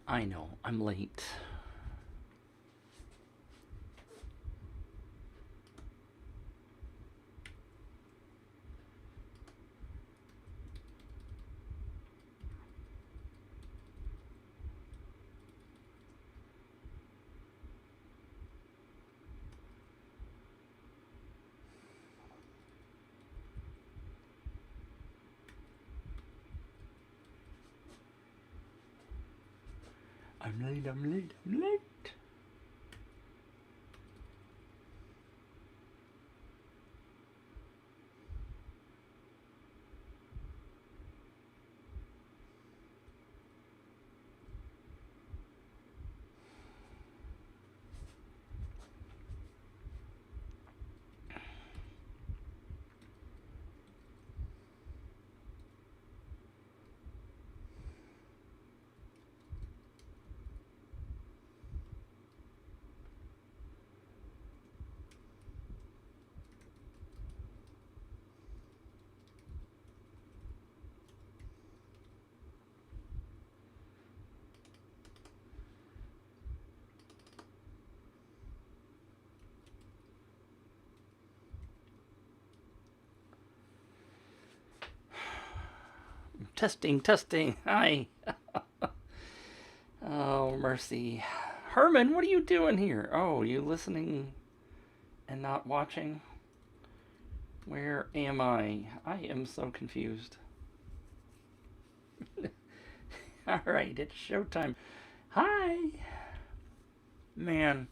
I know, I'm late. I'm late, I'm late, I'm late. Testing, testing. Hi. Oh, mercy. Herman, what are you doing here? Oh, you listening and not watching? Where am I? I am so confused. Alright, it's showtime. Hi. Man.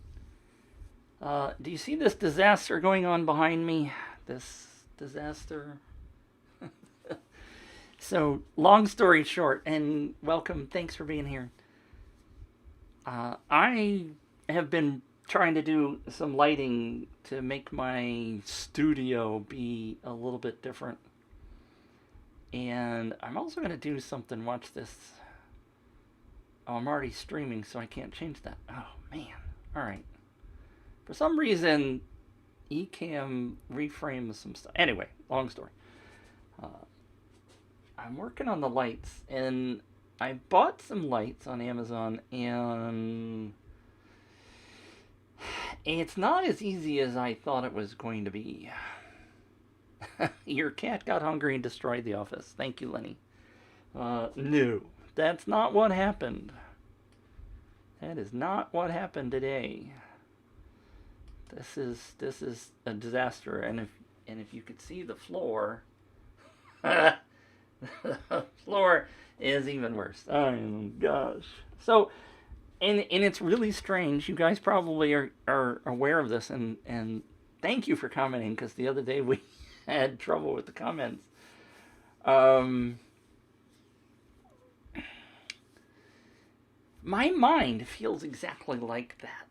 Do you see this disaster going on behind me? This disaster. So, long story short, and welcome, thanks for being here. I have been trying to do some lighting to make my studio be a little bit different. And I'm also going to do something, watch this. Oh, I'm already streaming, so I can't change that. Oh, man. Alright. For some reason, Ecamm reframes some stuff. Anyway, long story. I'm working on the lights, and I bought some lights on Amazon, and it's not as easy as I thought it was going to be. Your cat got hungry and destroyed the office. Thank you, Lenny. No, that's not what happened. That is not what happened today. This is a disaster, and if you could see the floor, the floor is even worse. Oh gosh. So, and it's really strange. You guys probably are aware of this, and thank you for commenting, because the other day we had trouble with the comments. My mind feels exactly like that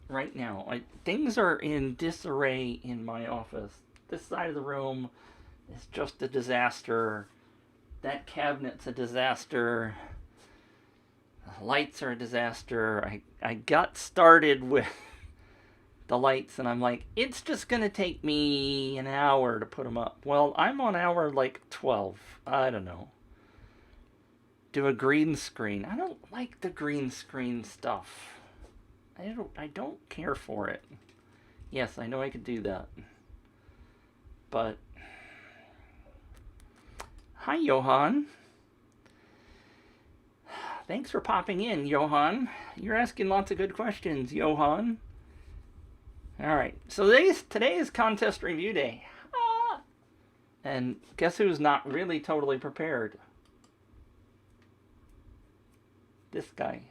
right now. Things are in disarray in my office. This side of the room is just a disaster. That cabinet's a disaster. The lights are a disaster. I got started with the lights, and I'm like, it's just going to take me an hour to put them up. Well, I'm on hour like 12. I don't know. Do a green screen. I don't like the green screen stuff. I don't care for it. Yes, I know I could do that. But hi, Johan. Thanks for popping in, Johan. You're asking lots of good questions, Johan. Alright, so today is contest review day. And guess who's not really totally prepared? This guy.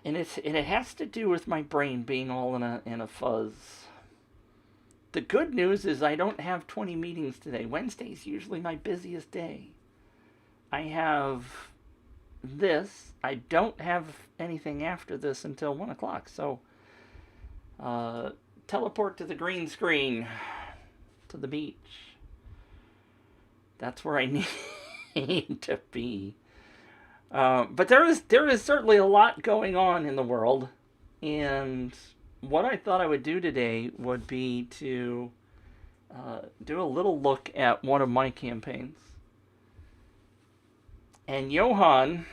And it has to do with my brain being all in a fuzz. The good news is I don't have 20 meetings today. Wednesday's usually my busiest day. I have this. I don't have anything after this until 1 o'clock. So, teleport to the green screen, to the beach. That's where I need to be. But there is certainly a lot going on in the world, and what I thought I would do today would be to do a little look at one of my campaigns. And Johan,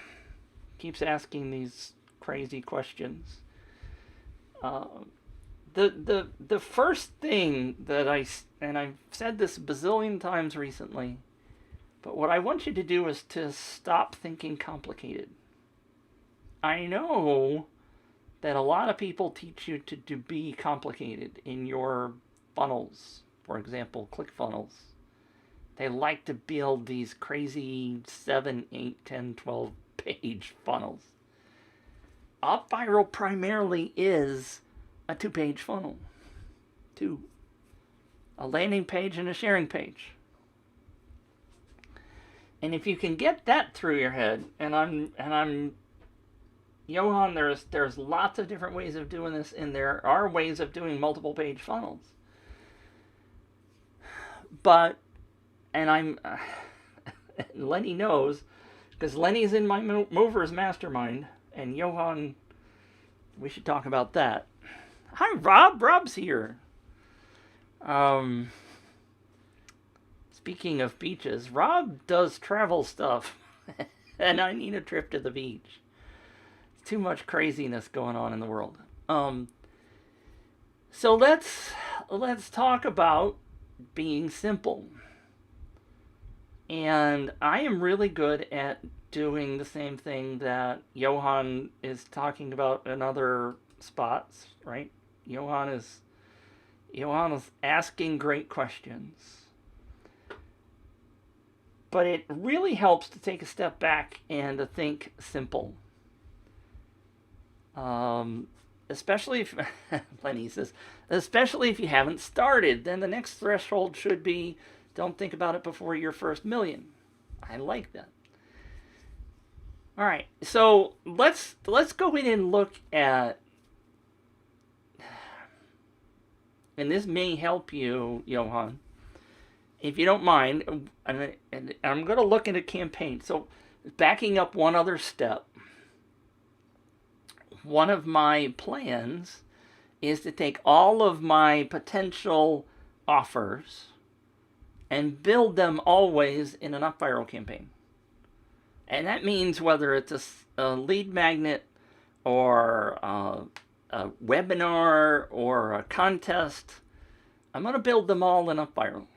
keeps asking these crazy questions. The first thing that and I've said this a bazillion times recently, but what I want you to do is to stop thinking complicated. I know that a lot of people teach you to be complicated in your funnels. For example, ClickFunnels. They like to build these crazy 7, 8, 10, 12 page funnels. UpViral primarily is a 2-page funnel. 2. A landing page and a sharing page. And if you can get that through your head, and I'm Johan, there's lots of different ways of doing this, and there are ways of doing multiple page funnels. But, and I'm, Lenny knows, because Lenny's in my movers mastermind, and Johan, we should talk about that. Hi, Rob. Rob's here. Speaking of beaches, Rob does travel stuff, and I need a trip to the beach. Too much craziness going on in the world. So let's talk about being simple. And I am really good at doing the same thing that Johan is talking about in other spots, right? Johan is asking great questions. But it really helps to take a step back and to think simple. Especially if, Lenny says, especially if you haven't started, then the next threshold should be, don't think about it before your first million. I like that. All right, so let's go in and look at, and this may help you, Johan, if you don't mind, and I'm going to look at a campaign. So backing up one other step, one of my plans is to take all of my potential offers and build them always in an UpViral campaign. And that means whether it's a lead magnet or a webinar or a contest, I'm going to build them all in UpViral.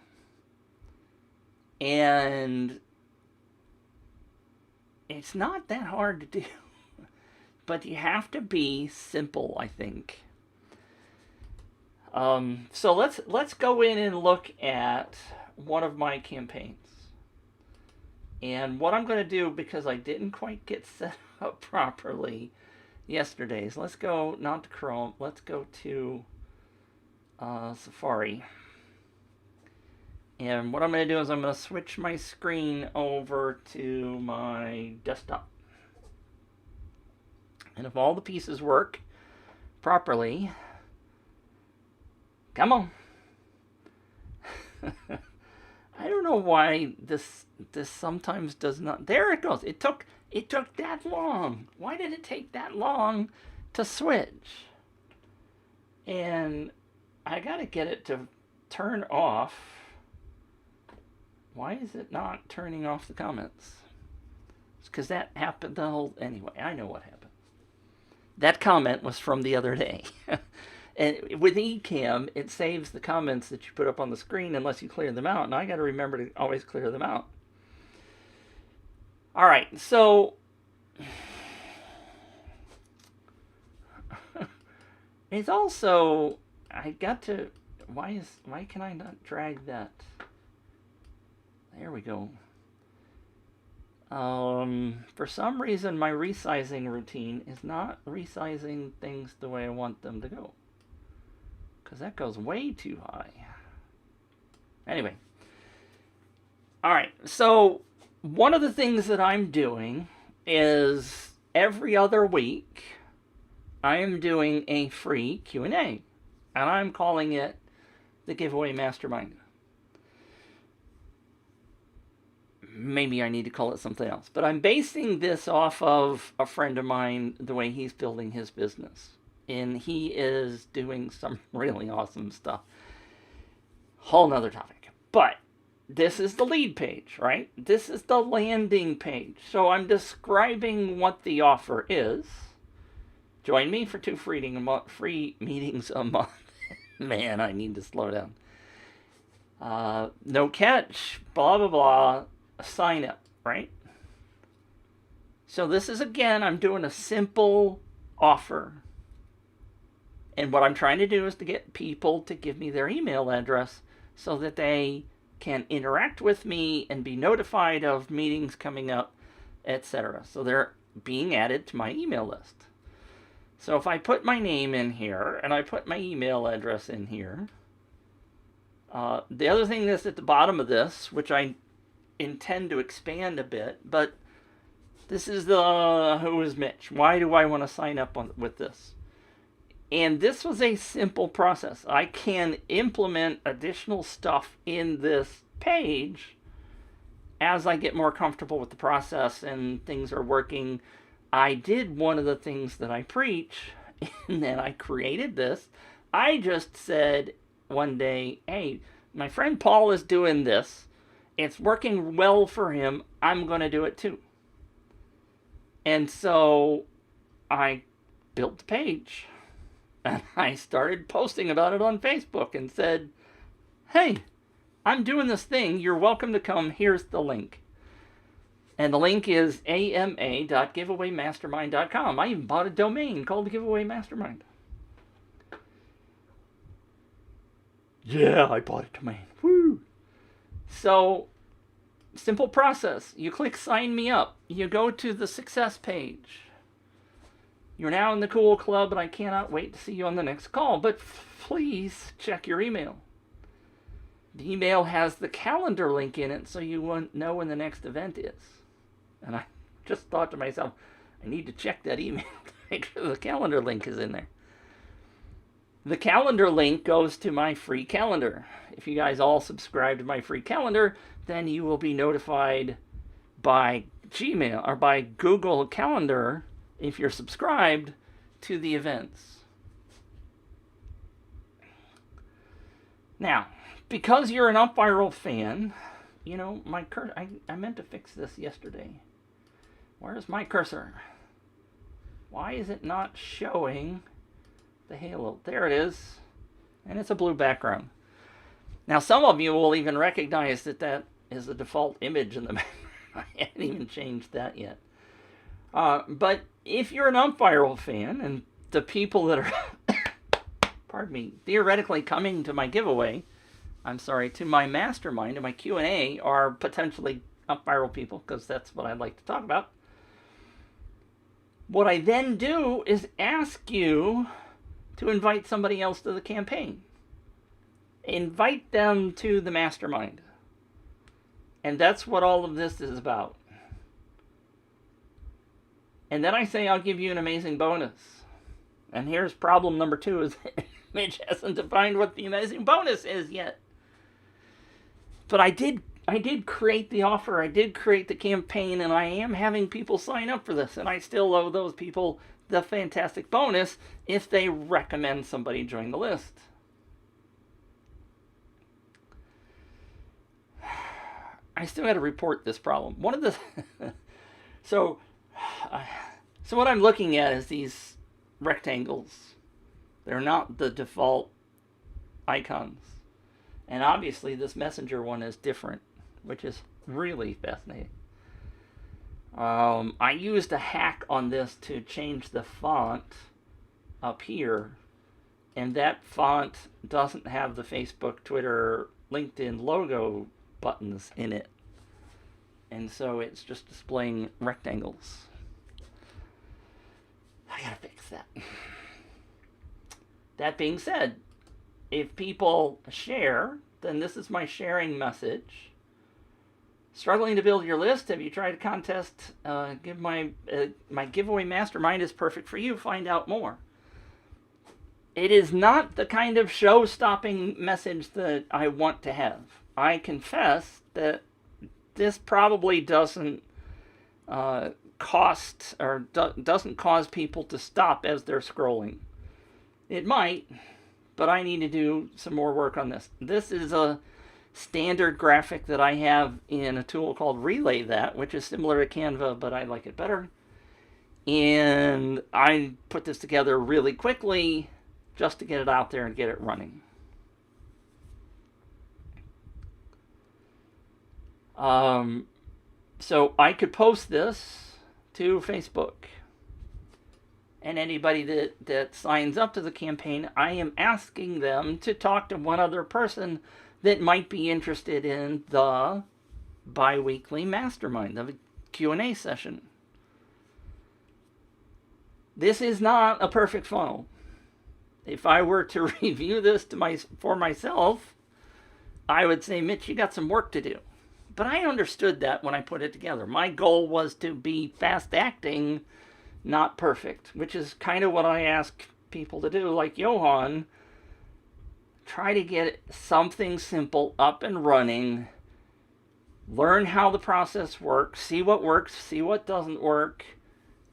And it's not that hard to do. But you have to be simple, I think. So let's go in and look at one of my campaigns. And what I'm going to do, because I didn't quite get set up properly yesterday, so let's go not to Chrome. Let's go to Safari. And what I'm going to do is I'm going to switch my screen over to my desktop. And if all the pieces work properly, come on. I don't know why this sometimes does not. There it goes. It took that long. Why did it take that long to switch? And I got to get it to turn off. Why is it not turning off the comments? It's because that happened the whole... Anyway, I know what happened. That comment was from the other day. And with Ecamm, it saves the comments that you put up on the screen unless you clear them out. And I got to remember to always clear them out. All right, so... it's also... I got to... Why can I not drag that? There we go. For some reason, my resizing routine is not resizing things the way I want them to go. Because that goes way too high. Anyway. Alright, so one of the things that I'm doing is every other week, I am doing a free Q&A. And I'm calling it the Giveaway Mastermind. Maybe I need to call it something else. But I'm basing this off of a friend of mine, the way he's building his business. And he is doing some really awesome stuff. Whole nother topic. But this is the lead page, right? This is the landing page. So I'm describing what the offer is. Join me for 2 free meetings a month. Man, I need to slow down. No catch, blah, blah, blah, sign up, right? So this is, again, I'm doing a simple offer. And what I'm trying to do is to get people to give me their email address so that they can interact with me and be notified of meetings coming up, etc. So they're being added to my email list. So if I put my name in here and I put my email address in here, the other thing that's at the bottom of this, which I intend to expand a bit, but this is the who is Mitch? Why do I want to sign up with this? And this was a simple process. I can implement additional stuff in this page as I get more comfortable with the process and things are working. I did one of the things that I preach, and then I created this. I just said one day, hey, my friend Paul is doing this. It's working well for him. I'm going to do it too. And so I built the page. And I started posting about it on Facebook and said, hey, I'm doing this thing. You're welcome to come. Here's the link. And the link is ama.giveawaymastermind.com. I even bought a domain called Giveaway Mastermind. Yeah, I bought a domain. Woo! So, simple process. You click sign me up. You go to the success page. You're now in the cool club, and I cannot wait to see you on the next call. But please check your email. The email has the calendar link in it, so you won't know when the next event is. And I just thought to myself, I need to check that email to make sure the calendar link is in there. The calendar link goes to my free calendar. If you guys all subscribe to my free calendar, then you will be notified by Gmail or by Google Calendar if you're subscribed to the events. Now, because you're an UpViral fan, you know, my I meant to fix this yesterday. Where's my cursor? Why is it not showing the halo? There it is. And it's a blue background. Now, some of you will even recognize that that is the default image in the background. I haven't even changed that yet. But if you're an UpViral fan, and the people that are, pardon me, theoretically coming to my giveaway, to my mastermind and my Q&A are potentially UpViral people, because that's what I'd like to talk about. What I then do is ask you to invite somebody else to the campaign. Invite them to the mastermind. And that's what all of this is about. And then I say I'll give you an amazing bonus. And here's problem number 2 is Mitch hasn't defined what the amazing bonus is yet. But I did create the offer. I did create the campaign, and I am having people sign up for this. And I still owe those people the fantastic bonus if they recommend somebody join the list. I still got to report this problem. One of the so what I'm looking at is these rectangles. They're not the default icons. And obviously this messenger one is different, which is really fascinating. I used a hack on this to change the font up here, and that font doesn't have the Facebook, Twitter, LinkedIn logo buttons in it. And so it's just displaying rectangles. I gotta fix that. That being said, if people share, then this is my sharing message. Struggling to build your list? Have you tried a contest? My giveaway mastermind is perfect for you. Find out more. It is not the kind of show-stopping message that I want to have. I confess that this probably doesn't cost or doesn't cause people to stop as they're scrolling. It might, but I need to do some more work on this. This is a standard graphic that I have in a tool called Relay That, which is similar to Canva, but I like it better. And I put this together really quickly just to get it out there and get it running. So I could post this to Facebook. And anybody that signs up to the campaign, I am asking them to talk to one other person that might be interested in the bi-weekly mastermind, the Q&A session. This is not a perfect funnel. If I were to review this for myself, I would say, Mitch, you got some work to do. But I understood that when I put it together. My goal was to be fast acting, not perfect, which is kind of what I ask people to do, like Johan. Try to get something simple up and running, learn how the process works, see what doesn't work,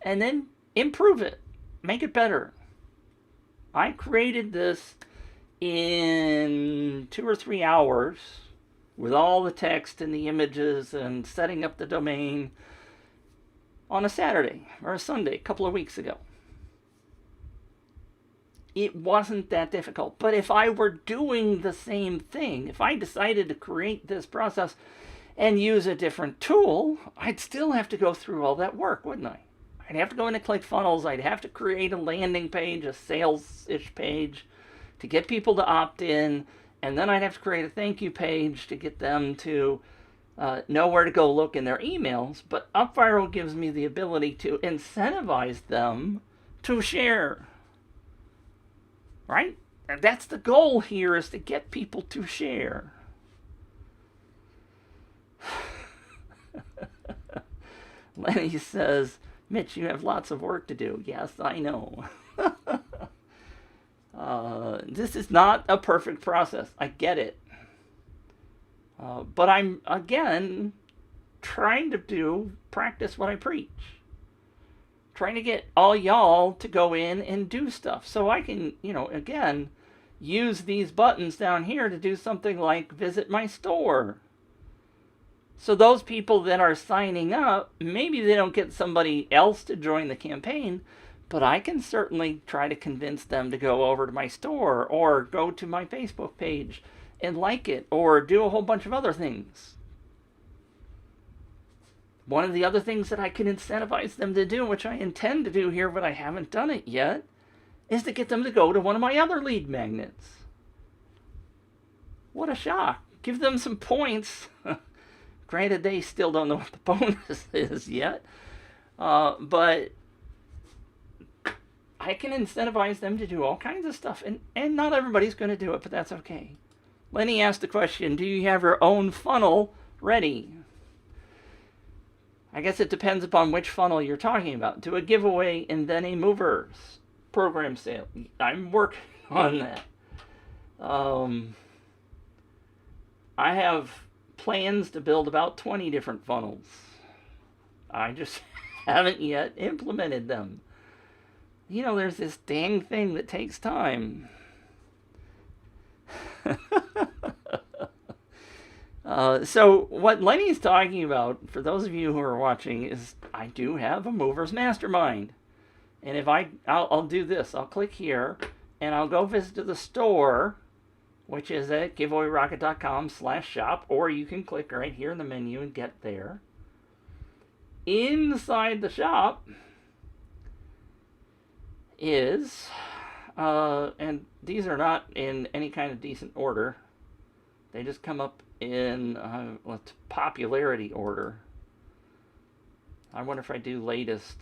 and then improve it, make it better. I created this in 2 or 3 hours with all the text and the images and setting up the domain on a Saturday or a Sunday a couple of weeks ago. It wasn't that difficult. But if I were doing the same thing, if I decided to create this process and use a different tool, I'd still have to go through all that work, wouldn't I? I'd have to go into ClickFunnels. I'd have to create a landing page, a sales-ish page to get people to opt in. And then I'd have to create a thank you page to get them to know where to go look in their emails. But UpViral gives me the ability to incentivize them to share. Right? And that's the goal here, is to get people to share. Lenny says, Mitch, you have lots of work to do. Yes, I know. This is not a perfect process. I get it. But I'm, again, trying to practice what I preach. Trying to get all y'all to go in and do stuff. So I can, again, use these buttons down here to do something like visit my store. So those people that are signing up, maybe they don't get somebody else to join the campaign, but I can certainly try to convince them to go over to my store or go to my Facebook page and like it, or do a whole bunch of other things. One of the other things that I can incentivize them to do, which I intend to do here, but I haven't done it yet, is to get them to go to one of my other lead magnets. What a shock. Give them some points. Granted, they still don't know what the bonus is yet. But I can incentivize them to do all kinds of stuff. And not everybody's going to do it, but that's okay. Lenny asked the question, do you have your own funnel ready? I guess it depends upon which funnel you're talking about. Do a giveaway and then a movers program sale. I'm working on that. I have plans to build about 20 different funnels. I just haven't yet implemented them. There's this dang thing that takes time. So what Lenny's talking about, for those of you who are watching, is I do have a movers mastermind. And if I'll do this. I'll click here and I'll go visit the store, which is at giveawayrocket.com/shop, or you can click right here in the menu and get there. Inside the shop is, and these are not in any kind of decent order. They just come up in popularity order. I wonder if I do latest.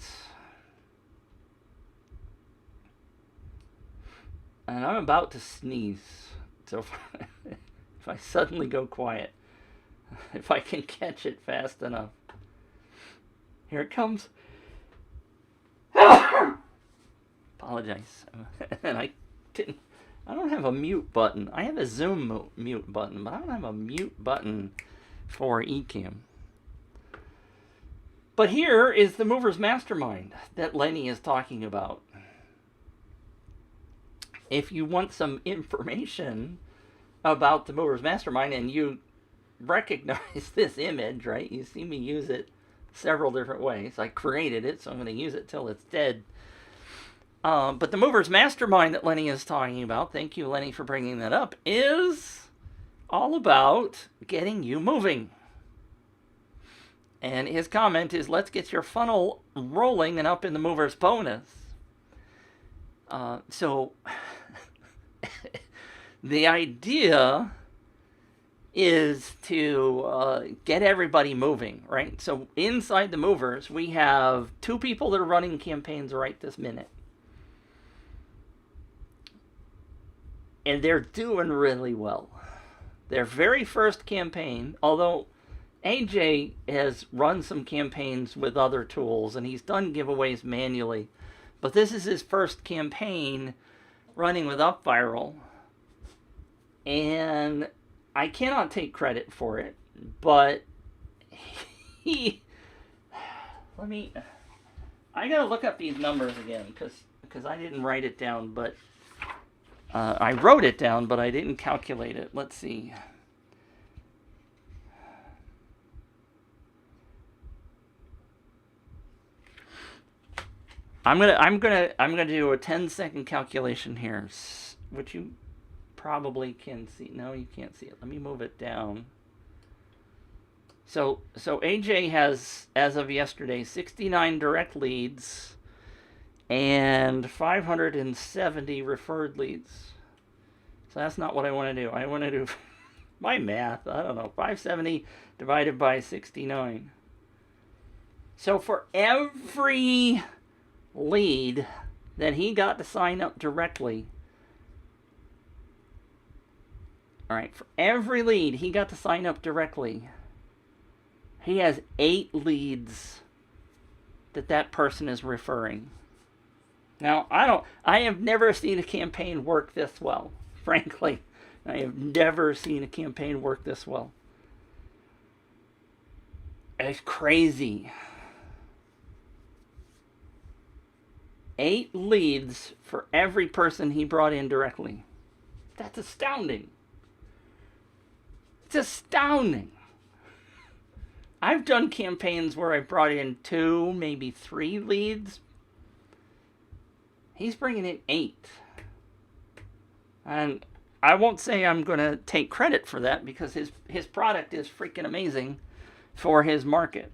And I'm about to sneeze. So if I suddenly go quiet, if I can catch it fast enough. Here it comes. Apologize. And I don't have a mute button. I have a Zoom mute button, but I don't have a mute button for Ecamm. But here is the Movers Mastermind that Lenny is talking about. If you want some information about the Movers Mastermind, and you recognize this image, right? You see me use it several different ways. I created it, so I'm going to use it till it's dead. But the Movers Mastermind that Lenny is talking about, thank you, Lenny, for bringing that up, is all about getting you moving. And his comment is, let's get your funnel rolling and up in the Movers bonus. So the idea is to get everybody moving, right? So inside the Movers, we have 2 people that are running campaigns right this minute. And they're doing really well. Their very first campaign, although AJ has run some campaigns with other tools and he's done giveaways manually, but this is his first campaign running with UpViral. And I cannot take credit for it, but I gotta look up these numbers again because I didn't write it down, but I wrote it down, but I didn't calculate it. Let's see. I'm gonna do a 10-second calculation here, which you probably can see. No, you can't see it. Let me move it down. So AJ has, as of yesterday, 69 direct leads and 570 referred leads. So that's not what I want to do. I want to do my math. I don't know. 570 divided by 69. So for every lead that he got to sign up directly, all right, for every lead he got to sign up directly, he has 8 leads that person is referring. Now, I have never seen a campaign work this well. Frankly, I have never seen a campaign work this well. It's crazy. 8 leads for every person he brought in directly. That's astounding. It's astounding. I've done campaigns where I brought in 2, maybe 3 leads. He's bringing in 8. And I won't say I'm going to take credit for that because his product is freaking amazing for his market.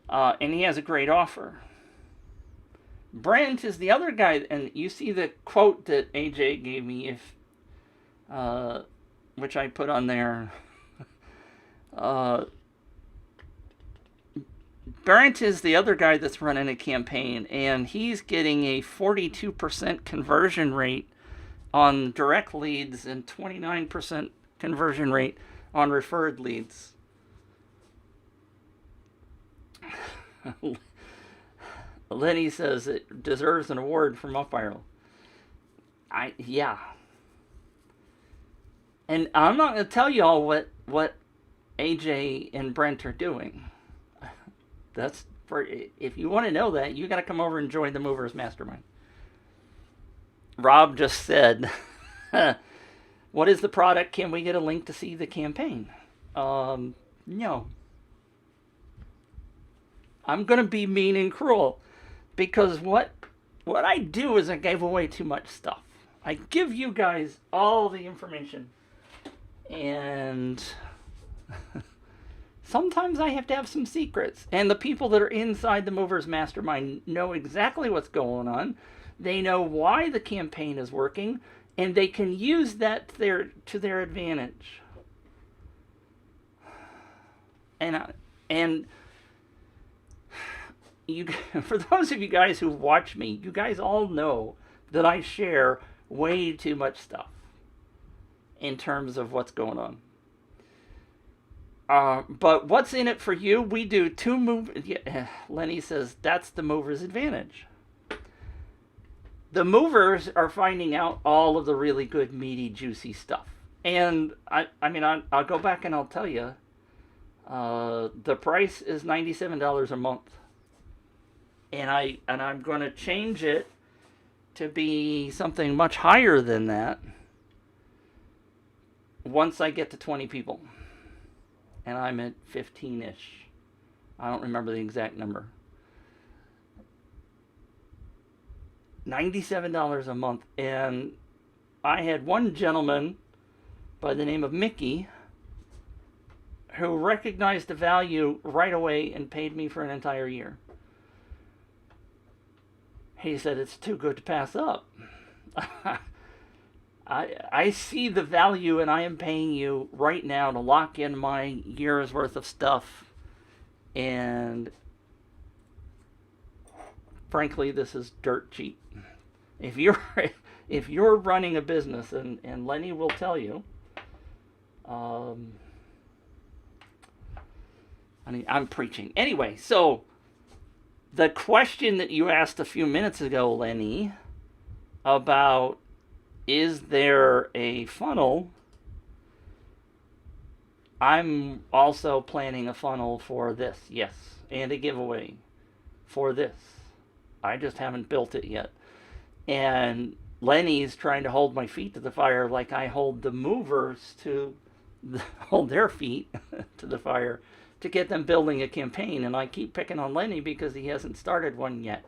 And he has a great offer. Brent is the other guy, and you see the quote that AJ gave me, which I put on there. Brent is the other guy that's running a campaign, and he's getting a 42% conversion rate on direct leads and 29% conversion rate on referred leads. Lenny says it deserves an award from UpViral. Yeah. And I'm not going to tell y'all what AJ and Brent are doing. That's for, if you want to know that, you got to come over and join the Movers Mastermind. Rob just said, what is the product? Can we get a link to see the campaign? No. I'm going to be mean and cruel because what I do is I give away too much stuff. I give you guys all the information, and sometimes I have to have some secrets. And the people that are inside the Movers Mastermind know exactly what's going on. They know why the campaign is working, and they can use that to their advantage. And you, for those of you guys who watch me, you guys all know that I share way too much stuff in terms of what's going on. But what's in it for you? We do 2 move. Yeah, Lenny says that's the mover's advantage. The movers are finding out all of the really good, meaty, juicy stuff. And I'll go back and I'll tell you, the price is $97 a month. And I'm going to change it to be something much higher than that. once I get to 20 people. And I'm at 15-ish. I don't remember the exact number. $97 a month. And I had one gentleman by the name of Mickey who recognized the value right away and paid me for an entire year. He said, it's too good to pass up. I see the value, and I am paying you right now to lock in my year's worth of stuff. And frankly, this is dirt cheap. If you're running a business, and Lenny will tell you, I'm preaching. Anyway, so the question that you asked a few minutes ago, Lenny, about is there a funnel? I'm also planning a funnel for this, yes, and a giveaway for this. I just haven't built it yet. And Lenny's trying to hold my feet to the fire like I hold the movers to hold their feet to the fire to get them building a campaign. And I keep picking on Lenny because he hasn't started one yet.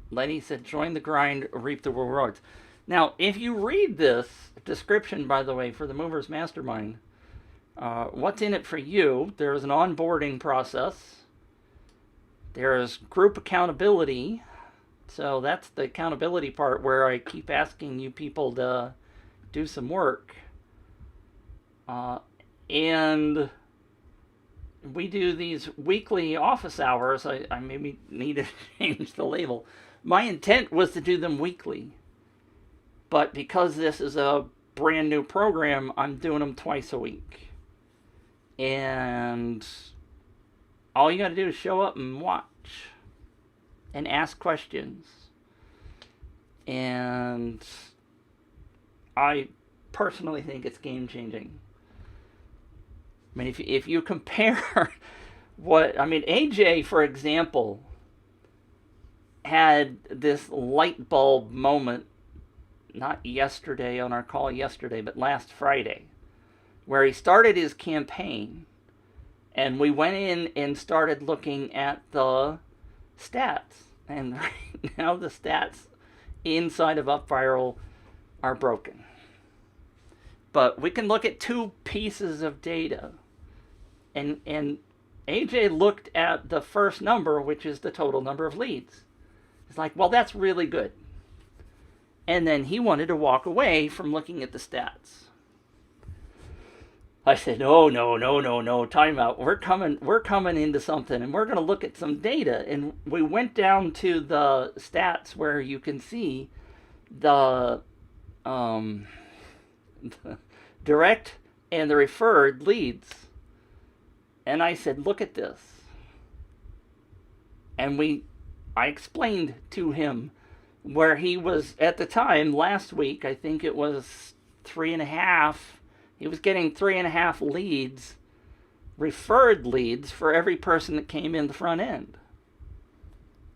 Lenny said, join the grind, reap the rewards. Now, if you read this description, by the way, for the Movers Mastermind, what's in it for you? There's an onboarding process. There's group accountability. So that's the accountability part where I keep asking you people to do some work. And we do these weekly office hours. I maybe need to change the label. My intent was to do them weekly. But because this is a brand new program, I'm doing them twice a week. And all you got to do is show up and watch and ask questions. And I personally think it's game changing. I mean, if you compare AJ, for example, had this light bulb moment, not yesterday on our call yesterday, but last Friday, where he started his campaign, and we went in and started looking at the stats. And right now the stats inside of UpViral are broken. But we can look at two pieces of data. And AJ looked at the first number, which is the total number of leads. He's like, well, that's really good. And then he wanted to walk away from looking at the stats. I said, no, time out. We're coming into something, and we're going to look at some data. And we went down to the stats where you can see the direct and the referred leads. And I said, look at this. And I explained to him where he was at the time last week. I think it was 3.5. He was getting 3.5 leads, referred leads, for every person that came in the front end.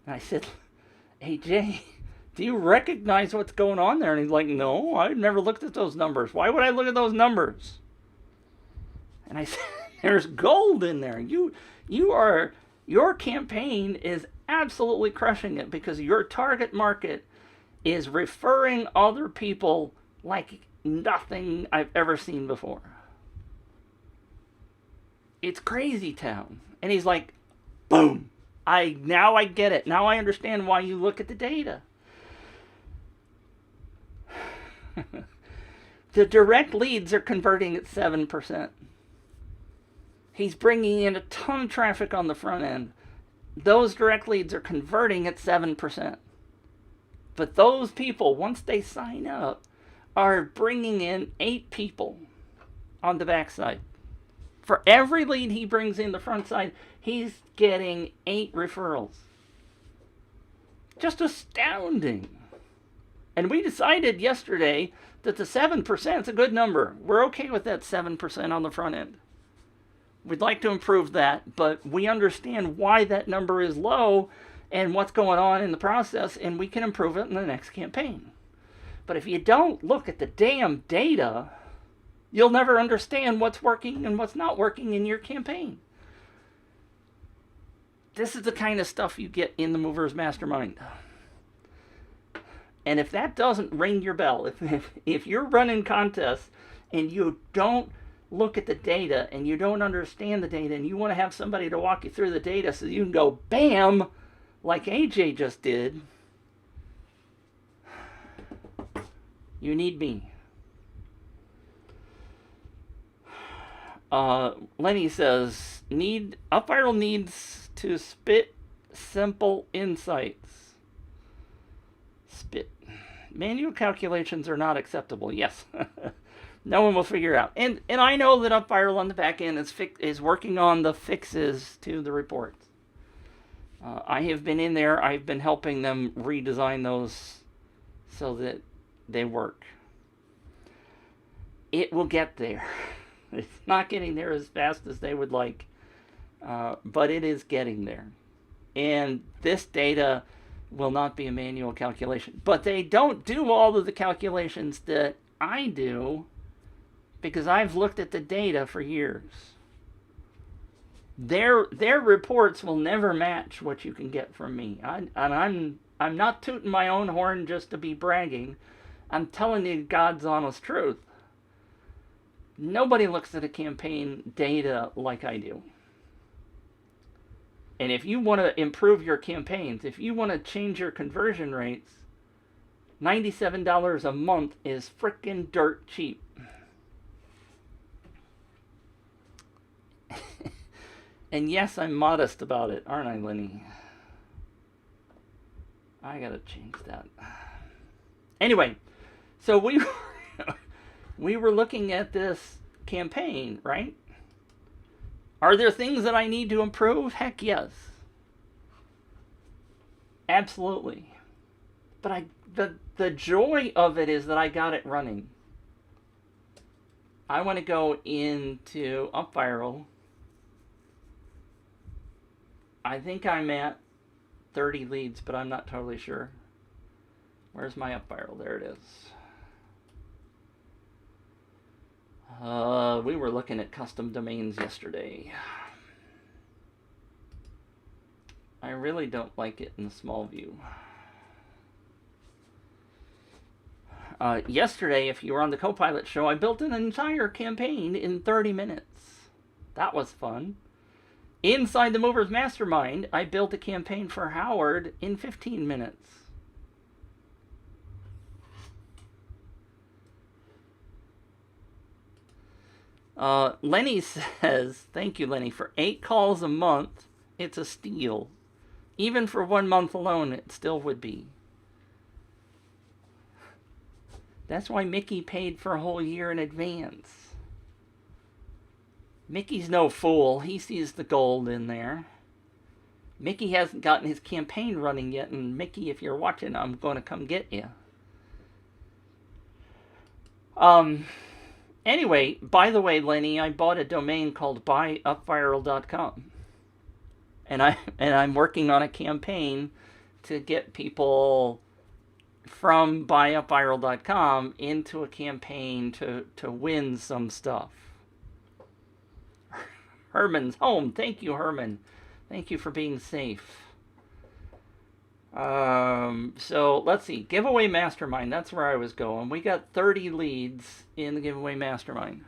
And I said, hey, Jay, do you recognize what's going on there? And he's like, no, I've never looked at those numbers. Why would I look at those numbers? And I said, there's gold in there. Your campaign is absolutely crushing it because your target market is referring other people like nothing I've ever seen before. It's crazy town. And he's like, boom. Now I get it. Now I understand why you look at the data. The direct leads are converting at 7%. He's bringing in a ton of traffic on the front end. Those direct leads are converting at 7%. But those people, once they sign up, are bringing in 8 people on the backside. For every lead he brings in the front side, he's getting 8 referrals. Just astounding. And we decided yesterday that the 7% is a good number. We're okay with that 7% on the front end. We'd like to improve that, but we understand why that number is low and what's going on in the process, and we can improve it in the next campaign. But if you don't look at the damn data, you'll never understand what's working and what's not working in your campaign. This is the kind of stuff you get in the Movers Mastermind. And if that doesn't ring your bell, if you're running contests and you don't look at the data and you don't understand the data and you want to have somebody to walk you through the data so you can go bam like AJ just did, you need me. Lenny says, Up Viral needs to spit simple insights. Spit. Manual calculations are not acceptable. Yes. No one will figure out. And I know that Up Viral on the back end is working on the fixes to the reports. I have been in there. I've been helping them redesign those so that they work. It will get there. It's not getting there as fast as they would like, but it is getting there. And this data will not be a manual calculation. But they don't do all of the calculations that I do because I've looked at the data for years. Their reports will never match what you can get from me. I'm not tooting my own horn just to be bragging. I'm telling you God's honest truth. Nobody looks at a campaign data like I do. And if you want to improve your campaigns, if you want to change your conversion rates, $97 a month is frickin' dirt cheap. And yes, I'm modest about it, aren't I, Lenny? I gotta change that. Anyway, so we were looking at this campaign, right? Are there things that I need to improve? Heck yes. Absolutely. But the joy of it is that I got it running. I want to go into Up Viral. I think I'm at 30 leads, but I'm not totally sure. Where's my Up Viral? There it is. We were looking at custom domains yesterday. I really don't like it in the small view. Yesterday, if you were on the Copilot show, I built an entire campaign in 30 minutes. That was fun. Inside the Movers Mastermind, I built a campaign for Howard in 15 minutes. Lenny says, thank you, Lenny, for 8 calls a month, it's a steal. Even for 1 month alone, it still would be. That's why Mickey paid for a whole year in advance. Mickey's no fool. He sees the gold in there. Mickey hasn't gotten his campaign running yet, and Mickey, if you're watching, I'm going to come get you. Anyway, by the way, Lenny, I bought a domain called buyupviral.com. And I'm working on a campaign to get people from buyupviral.com into a campaign to win some stuff. Herman's home. Thank you, Herman. Thank you for being safe. So let's see. Giveaway Mastermind. That's where I was going. We got 30 leads in the Giveaway Mastermind.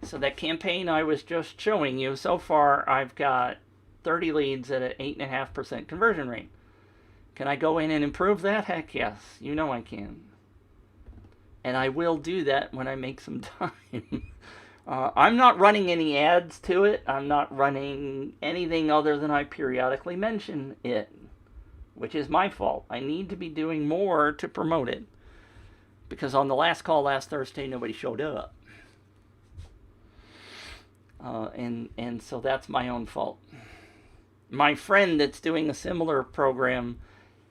So that campaign I was just showing you, so far I've got 30 leads at an 8.5% conversion rate. Can I go in and improve that? Heck yes. You know I can. And I will do that when I make some time. I'm not running any ads to it. I'm not running anything other than I periodically mention it, which is my fault. I need to be doing more to promote it, because on the last call last Thursday, nobody showed up. And so that's my own fault. My friend that's doing a similar program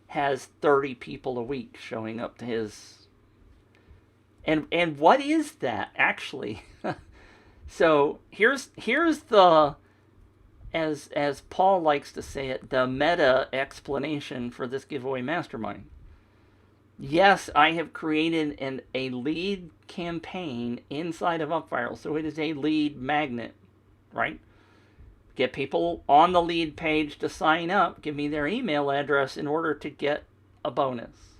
has 30 people a week showing up to his. And what is that, actually? So here's the, as Paul likes to say it, the meta explanation for this giveaway mastermind. Yes, I have created a lead campaign inside of UpViral, so it is a lead magnet, right? Get people on the lead page to sign up, give me their email address in order to get a bonus,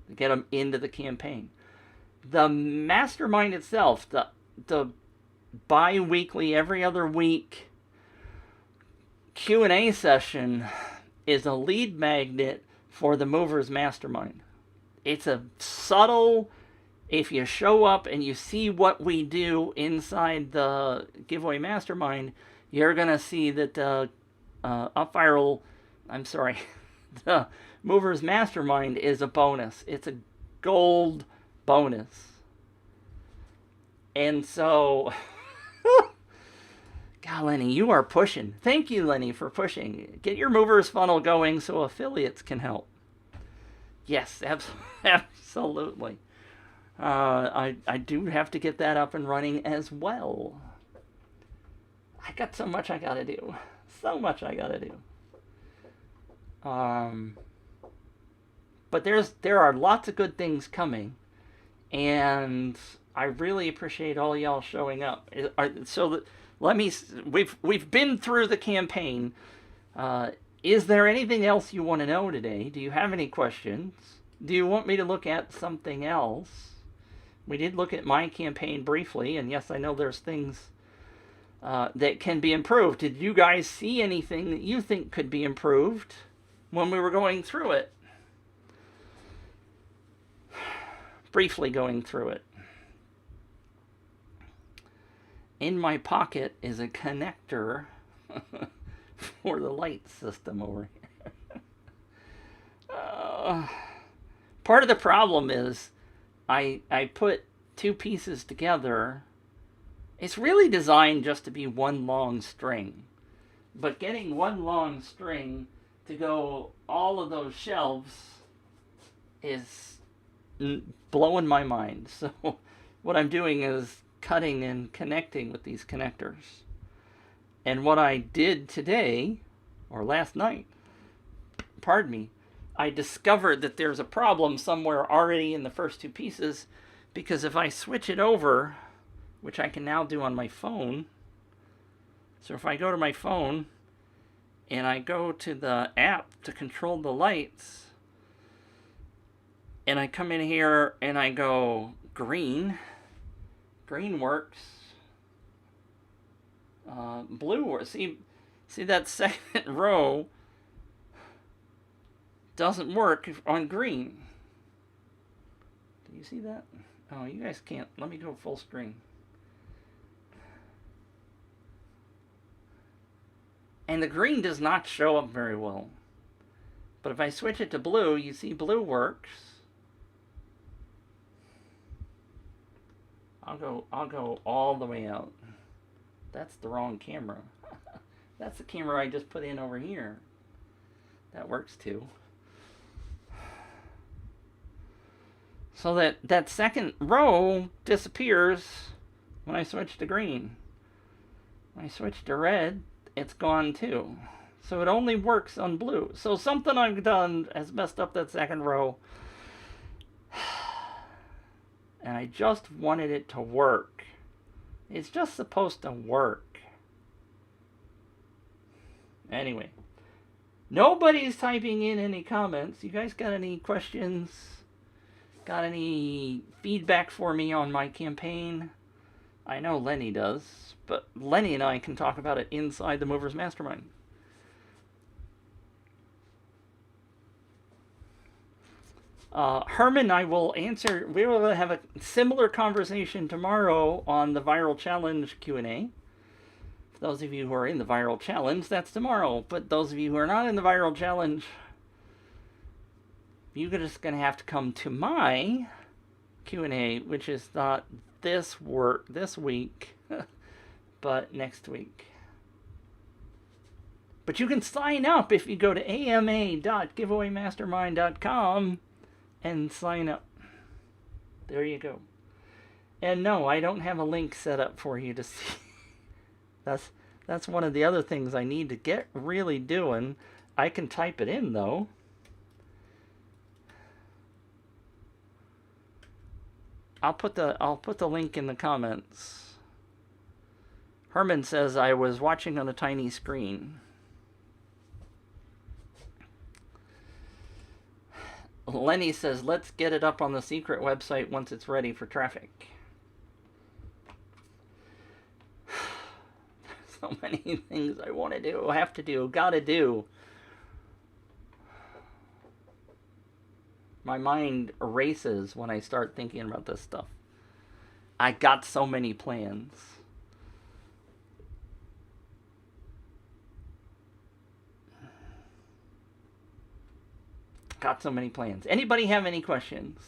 to get them into the campaign. The mastermind itself, the bi-weekly, every other week Q&A session is a lead magnet for the Movers Mastermind. It's a subtle, if you show up and you see what we do inside the giveaway mastermind, you're going to see that the the Movers Mastermind is a bonus. It's a gold bonus. And so, God, Lenny, you are pushing. Thank you, Lenny, for pushing. Get your Movers funnel going so affiliates can help. Yes, absolutely. I do have to get that up and running as well. I got so much I gotta do. So much I gotta do. But there are lots of good things coming, and I really appreciate all y'all showing up. We've been through the campaign. Is there anything else you want to know today? Do you have any questions? Do you want me to look at something else? We did look at my campaign briefly, and yes, I know there's things that can be improved. Did you guys see anything that you think could be improved when we were going through it? Briefly going through it. In my pocket is a connector for the light system over here. Part of the problem is I put two pieces together. It's really designed just to be one long string. But getting one long string to go all of those shelves is blowing my mind. So what I'm doing is cutting and connecting with these connectors. And what I did today, or last night, pardon me, I discovered that there's a problem somewhere already in the first two pieces, because if I switch it over, which I can now do on my phone, so if I go to my phone and I go to the app to control the lights, and I come in here and I go green works. Blue works. See that second row doesn't work on green. Do you see that? Oh, you guys can't. Let me go full screen. And the green does not show up very well. But if I switch it to blue, you see blue works. I'll go all the way out. That's the wrong camera. That's the camera I just put in over here. That works too. So that second row disappears when I switch to green. When I switch to red, it's gone too. So it only works on blue. So something I've done has messed up that second row. And I just wanted it to work. It's just supposed to work. Anyway, nobody's typing in any comments. You guys got any questions? Got any feedback for me on my campaign? I know Lenny does, but Lenny and I can talk about it inside the Movers Mastermind. Herman, I will answer. We will have a similar conversation tomorrow on the Viral Challenge Q&A. For those of you who are in the Viral Challenge, that's tomorrow. But those of you who are not in the Viral Challenge, you're just going to have to come to my Q&A, which is not this week, but next week. But you can sign up if you go to ama.giveawaymastermind.com and sign up. There you go. And no, I don't have a link set up for you to see. That's that's one of the other things I need to get really doing. I can type it in though. I'll put the link in the comments. Herman says I was watching on a tiny screen. Lenny says let's get it up on the secret website once it's ready for traffic. So many things I want to do, have to do, gotta do. My mind erases when I start thinking about this stuff. I got so many plans. Got so many plans. Anybody have any questions?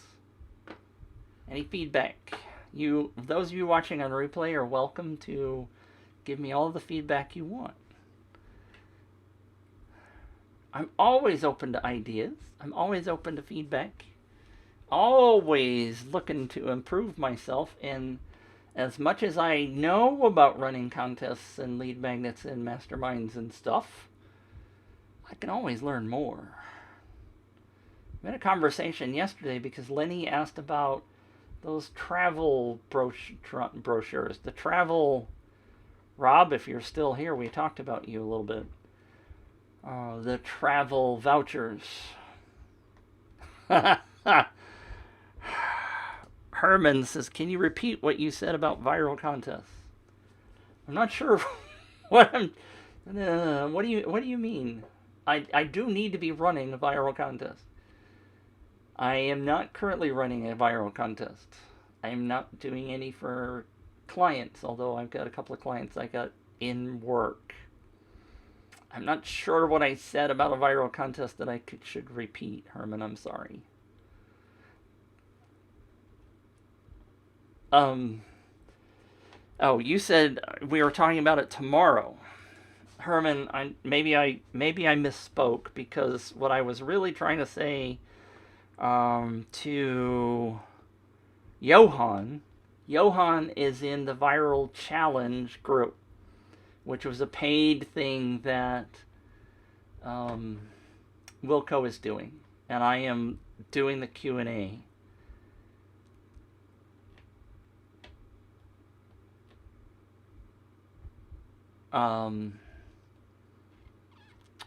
Any feedback? Those of you watching on replay are welcome to give me all the feedback you want. I'm always open to ideas. I'm always open to feedback. Always looking to improve myself. And as much as I know about running contests and lead magnets and masterminds and stuff, I can always learn more. We had a conversation yesterday because Lenny asked about those travel brochures. The travel... Rob, if you're still here, we talked about you a little bit. The travel vouchers. Herman says, can you repeat what you said about viral contests? I'm not sure what I'm... what do you mean? I do need to be running a viral contest. I am not currently running a viral contest. I am not doing any for clients, although I've got a couple of clients I got in work. I'm not sure what I said about a viral contest that I should repeat, Herman. I'm sorry. Oh, you said we were talking about it tomorrow. Herman, maybe I misspoke, because what I was really trying to say to Johan is in the Viral Challenge group, which was a paid thing that Wilco is doing, and I am doing the Q&A.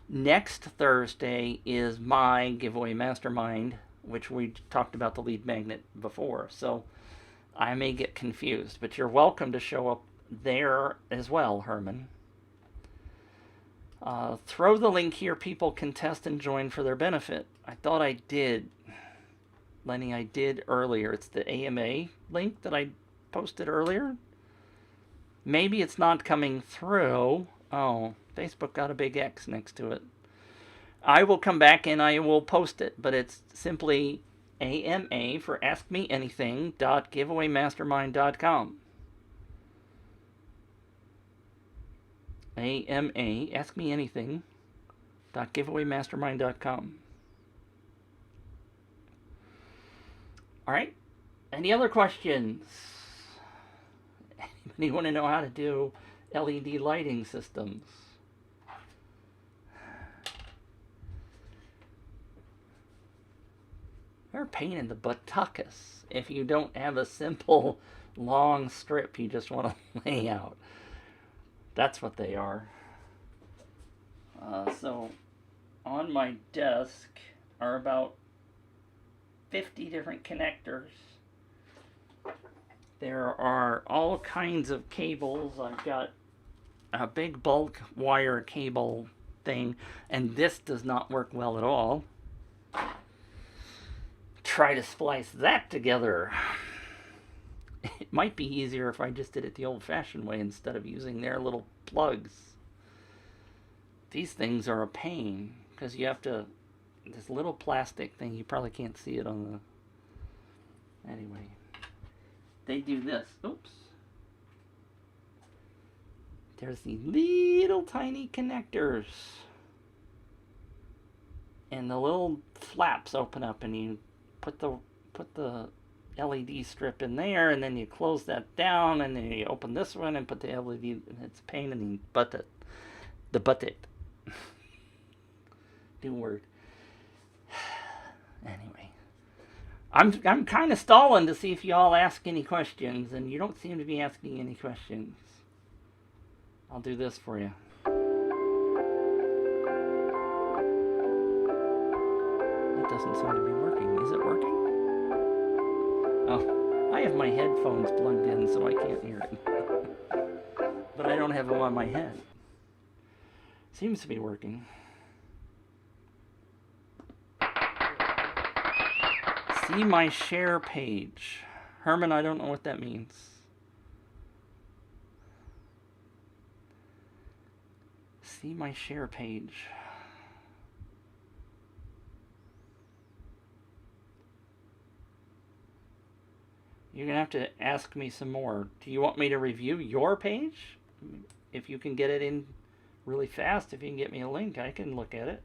Next Thursday is my giveaway mastermind, which we talked about the lead magnet before, so I may get confused, but you're welcome to show up there as well, Herman. Throw the link here. People can test and join for their benefit. I thought I did. Lenny, I did earlier. It's the AMA link that I posted earlier. Maybe it's not coming through. Oh, Facebook got a big X next to it. I will come back and I will post it, but it's simply AMA for askmeanything.giveawaymastermind.com. AMA, askmeanything.giveawaymastermind.com. All right. Any other questions? Anybody want to know how to do LED lighting systems? They're a pain in the buttockus if you don't have a simple long strip you just want to lay out. That's what they are. So on my desk are about 50 different connectors. There are all kinds of cables. I've got a big bulk wire cable thing, and this does not work well at all. Try to splice that together. It might be easier if I just did it the old-fashioned way instead of using their little plugs. These things are a pain because you have to... This little plastic thing, you probably can't see it on the... Anyway. They do this. Oops. There's these little tiny connectors. And the little flaps open up and you put the LED strip in there, and then you close that down, and then you open this one and put the LED, and it's a pain in the butt. The buttet. New word. Anyway. I'm kind of stalling to see if y'all ask any questions, and you don't seem to be asking any questions. I'll do this for you. It doesn't seem to be working. Is it working? Oh, I have my headphones plugged in, so I can't hear it. But I don't have them on my head. Seems to be working. See my share page. Herman, I don't know what that means. See my share page. You're going to have to ask me some more. Do you want me to review your page? If you can get it in really fast, if you can get me a link, I can look at it.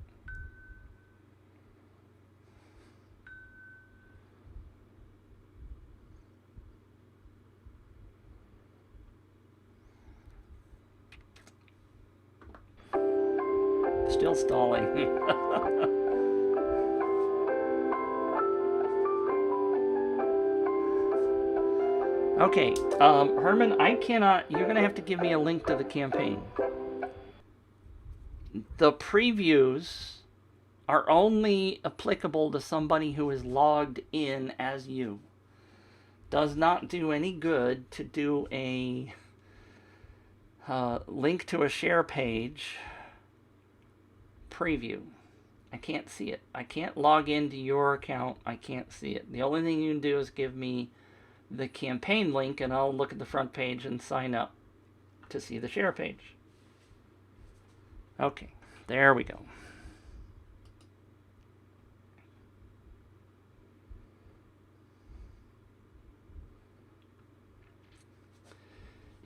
Still stalling. Okay, Herman, I cannot... You're going to have to give me a link to the campaign. The previews are only applicable to somebody who is logged in as you. Does not do any good to do a link to a share page preview. I can't see it. I can't log into your account. I can't see it. The only thing you can do is give me the campaign link, and I'll look at the front page and sign up to see the share page. Okay, there we go.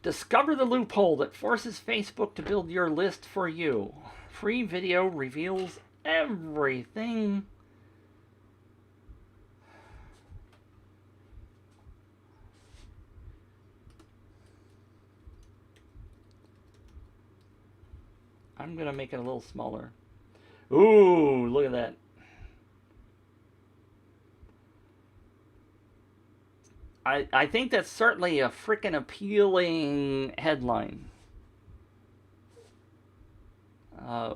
Discover the loophole that forces Facebook to build your list for you. Free video reveals everything. I'm going to make it a little smaller. Ooh, look at that. I think that's certainly a freaking appealing headline.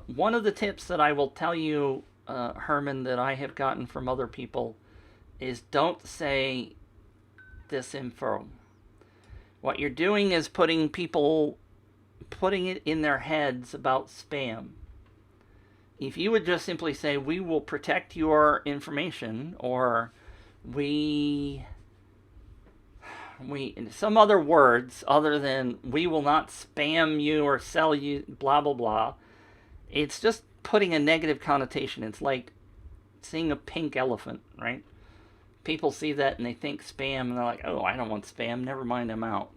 One of the tips that I will tell you, Herman, that I have gotten from other people is don't say this info. What you're doing is putting it in their heads about spam. If you would just simply say, we will protect your information, or some other words other than we will not spam you or sell you, blah, blah, blah. It's just putting a negative connotation. It's like seeing a pink elephant, right? People see that and they think spam, and they're like, oh, I don't want spam. Never mind, I'm out.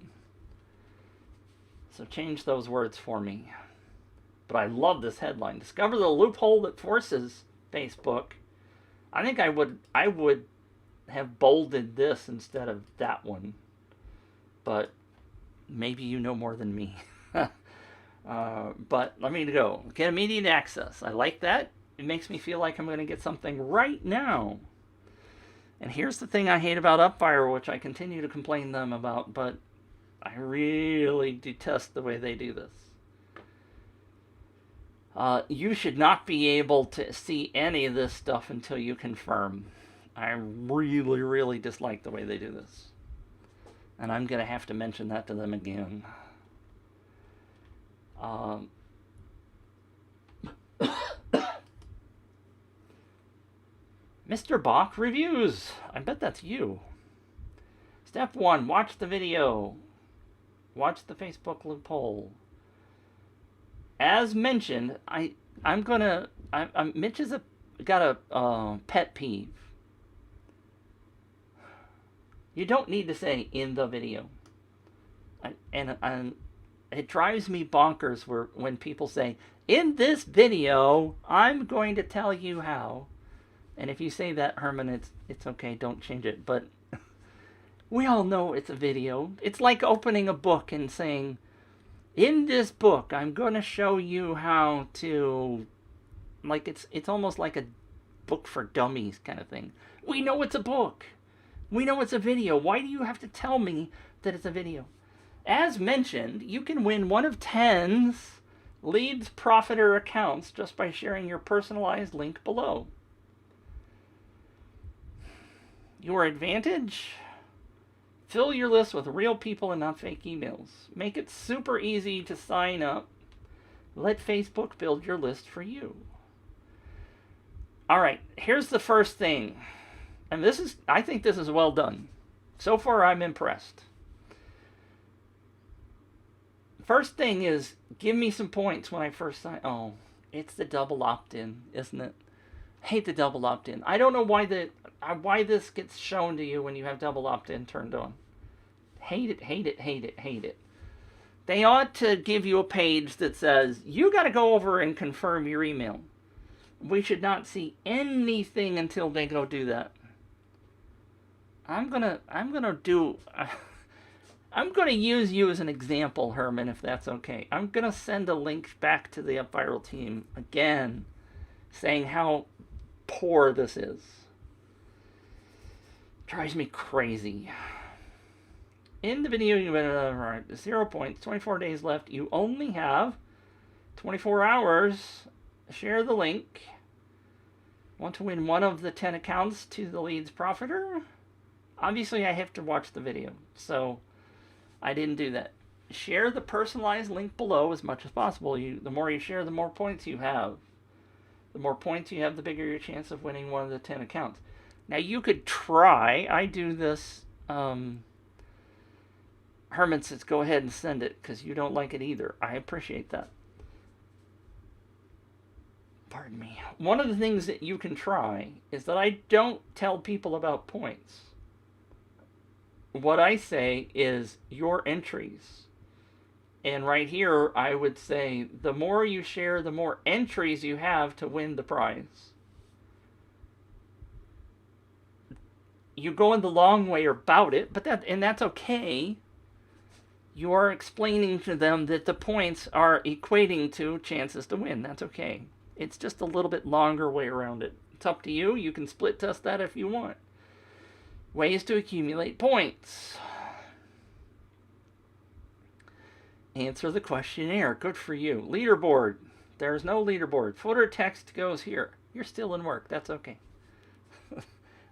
So change those words for me. But I love this headline. Discover the loophole that forces Facebook. I think I would have bolded this instead of that one. But maybe you know more than me. But let me go. Get immediate access. I like that. It makes me feel like I'm going to get something right now. And here's the thing I hate about Upfire, which I continue to complain them about, but I really detest the way they do this. You should not be able to see any of this stuff until you confirm. I really, really dislike the way they do this. And I'm going to have to mention that to them again. Mr. Bach reviews. I bet that's you. Step 1, watch the video. Watch the Facebook loophole. As mentioned, Mitch has got a pet peeve. You don't need to say in the video. And it drives me bonkers when people say, in this video, I'm going to tell you how. And if you say that, Herman, it's okay, don't change it. But We all know it's a video. It's like opening a book and saying, in this book, I'm going to show you how to... Like, it's almost like a book for dummies kind of thing. We know it's a book. We know it's a video. Why do you have to tell me that it's a video? As mentioned, you can win one of 10's Leads Profiter accounts just by sharing your personalized link below. Your advantage? Fill your list with real people and not fake emails. Make it super easy to sign up. Let Facebook build your list for you. All right, here's the first thing. And I think this is well done. So far, I'm impressed. First thing is, give me some points when I first sign. Oh, it's the double opt-in, isn't it? Hate the double opt-in. I don't know why this gets shown to you when you have double opt-in turned on. Hate it, hate it, hate it, hate it. They ought to give you a page that says, you got to go over and confirm your email. We should not see anything until they go do that. I'm gonna use you as an example, Herman, if that's okay. I'm gonna send a link back to the Up Viral team again, saying how poor this is. Drives me crazy. In the video, you right, 0 points, 24 days left. You only have 24 hours. Share the link. Want to win one of the 10 accounts to the Leads Profiter? Obviously, I have to watch the video, so I didn't do that. Share the personalized link below as much as possible. The more you share, the more points you have. The more points you have, the bigger your chance of winning one of the 10 accounts. Now, you could try. I do this. Herman says, go ahead and send it, because you don't like it either. I appreciate that. Pardon me. One of the things that you can try is that I don't tell people about points. What I say is your entries. And right here, I would say the more you share, the more entries you have to win the prize. You go in the long way about it, but that's okay. You are explaining to them that the points are equating to chances to win. That's okay. It's just a little bit longer way around it. It's up to you. You can split test that if you want. Ways to accumulate points. Answer the questionnaire. Good for you. Leaderboard. There's no leaderboard. Footer text goes here. You're still in work. That's okay.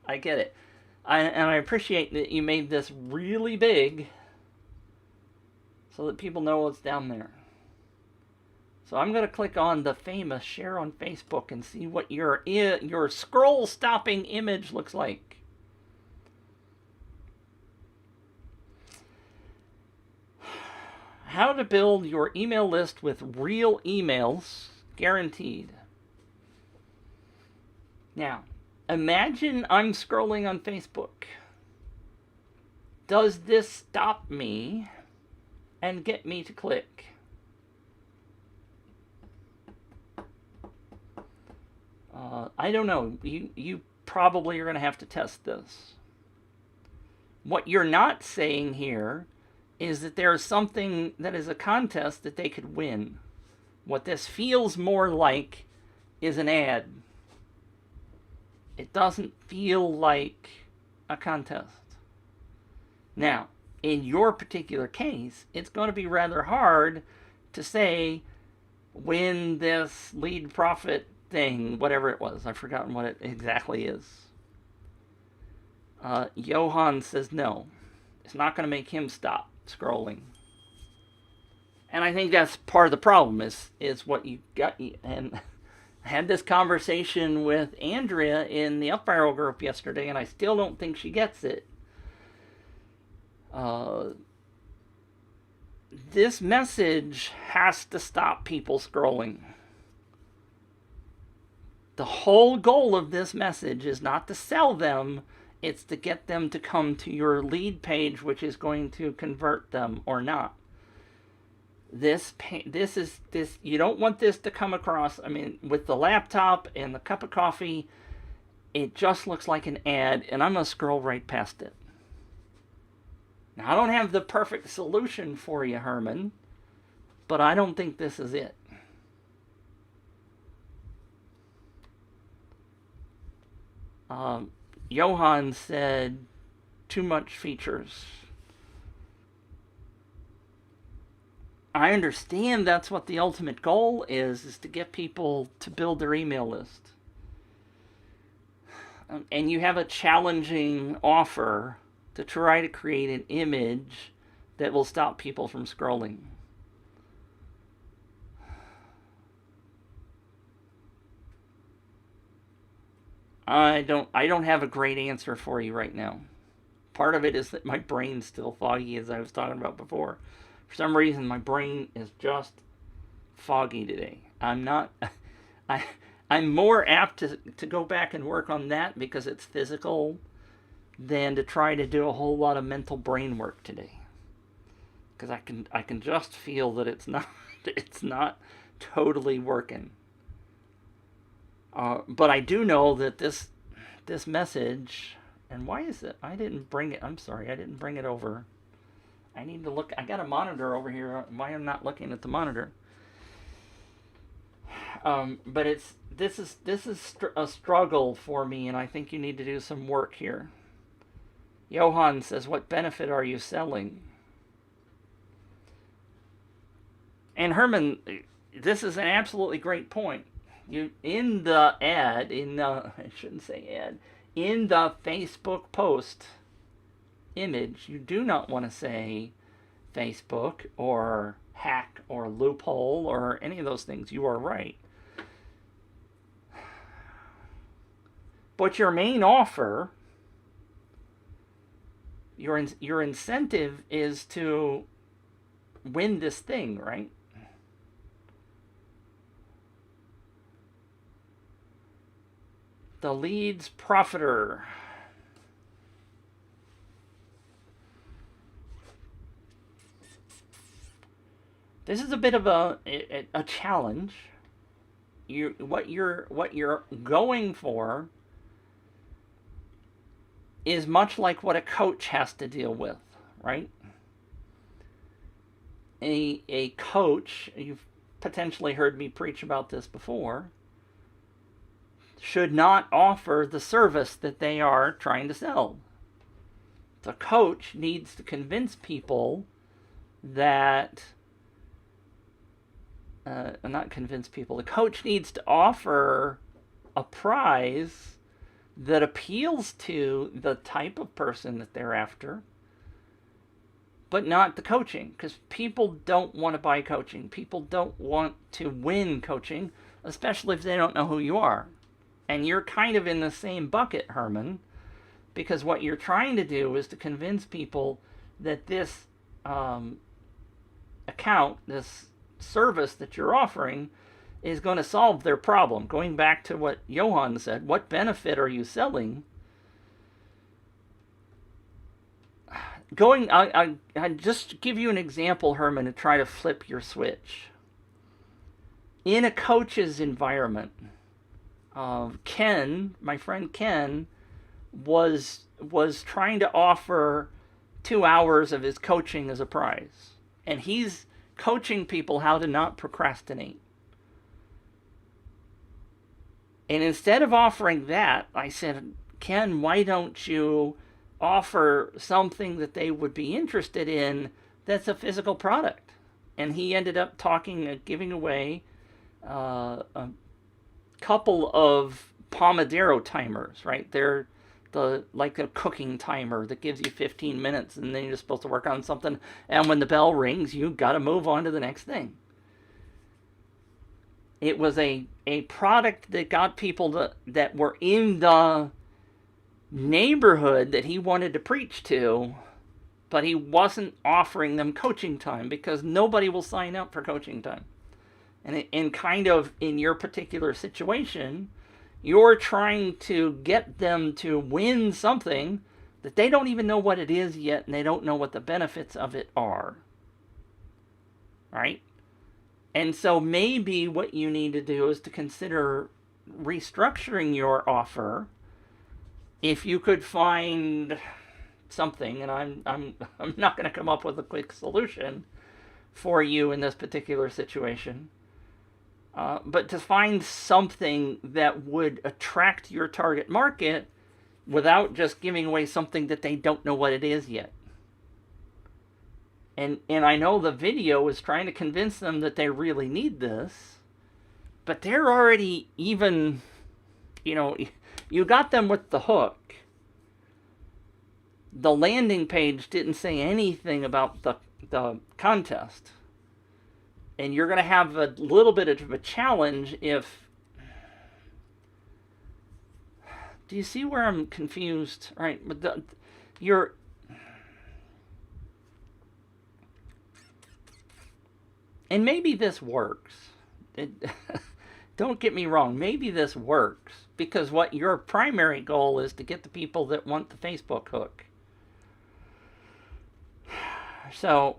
I get it. I appreciate that you made this really big so that people know what's down there. So I'm going to click on the famous share on Facebook and see what your scroll-stopping image looks like. How to build your email list with real emails, guaranteed. Now, imagine I'm scrolling on Facebook. Does this stop me and get me to click? I don't know. You probably are going to have to test this. What you're not saying here is that there is something that is a contest that they could win. What this feels more like is an ad. It doesn't feel like a contest. Now, in your particular case, it's going to be rather hard to say, win this lead profit thing, whatever it was. I've forgotten what it exactly is. Johan says no. It's not going to make him stop scrolling. And I think that's part of the problem is what you got. And I had this conversation with Andrea in the Up Viral group yesterday, and I still don't think she gets it. This message has to stop people scrolling. The whole goal of this message is not to sell them, it's to get them to come to your lead page, which is going to convert them or not. You don't want this to come across, I mean, with the laptop and the cup of coffee, it just looks like an ad, and I'm going to scroll right past it. Now, I don't have the perfect solution for you, Herman, but I don't think this is it. Johan said, too much features. I understand that's what the ultimate goal is to get people to build their email list. And you have a challenging offer to try to create an image that will stop people from scrolling. I don't have a great answer for you right now. Part of it is that my brain's still foggy, as I was talking about before. For some reason, my brain is just foggy today. I'm more apt to go back and work on that because it's physical than to try to do a whole lot of mental brain work today. Because I can just feel that it's not totally working. But I do know that this message, and why is it? I didn't bring it. I'm sorry, I didn't bring it over. I need to look. I got a monitor over here. Why I'm not looking at the monitor? But this is a struggle for me, and I think you need to do some work here. Johan says, "What benefit are you selling?" And Herman, this is an absolutely great point. You in the ad, I shouldn't say ad, in the Facebook post image, you do not want to say Facebook or hack or loophole or any of those things. You are right. But your main offer, your incentive is to win this thing, right? The leads profiter. This is a bit of a challenge. What you're going for is much like what a coach has to deal with, right? A coach, you've potentially heard me preach about this before, should not offer the service that they are trying to sell. The coach needs to convince people that not convince people. The coach needs to offer a prize that appeals to the type of person that they're after, but not the coaching, because people don't want to buy coaching. People don't want to win coaching, especially if they don't know who you are. And you're kind of in the same bucket, Herman, because what you're trying to do is to convince people that this account, this service that you're offering, is going to solve their problem. Going back to what Johan said, what benefit are you selling? I just give you an example, Herman, to try to flip your switch. In a coach's environment, Ken, my friend Ken, was trying to offer 2 hours of his coaching as a prize. And he's coaching people how to not procrastinate. And instead of offering that, I said, Ken, why don't you offer something that they would be interested in that's a physical product? And he ended up giving away a couple of Pomodoro timers, right? They're like a cooking timer that gives you 15 minutes, and then you're supposed to work on something, and when the bell rings, you got to move on to the next thing. It was a product that got people that were in the neighborhood that he wanted to preach to, but he wasn't offering them coaching time because nobody will sign up for coaching time. And kind of in your particular situation, you're trying to get them to win something that they don't even know what it is yet, and they don't know what the benefits of it are. Right? And so maybe what you need to do is to consider restructuring your offer. If you could find something, and I'm not going to come up with a quick solution for you in this particular situation. But to find something that would attract your target market without just giving away something that they don't know what it is yet. And I know the video is trying to convince them that they really need this, but they're already even, you got them with the hook. The landing page didn't say anything about the contest. And you're going to have a little bit of a challenge if... Do you see where I'm confused? Right, but you're... And maybe this works. Don't get me wrong, maybe this works. Because what your primary goal is to get the people that want the Facebook hook. So...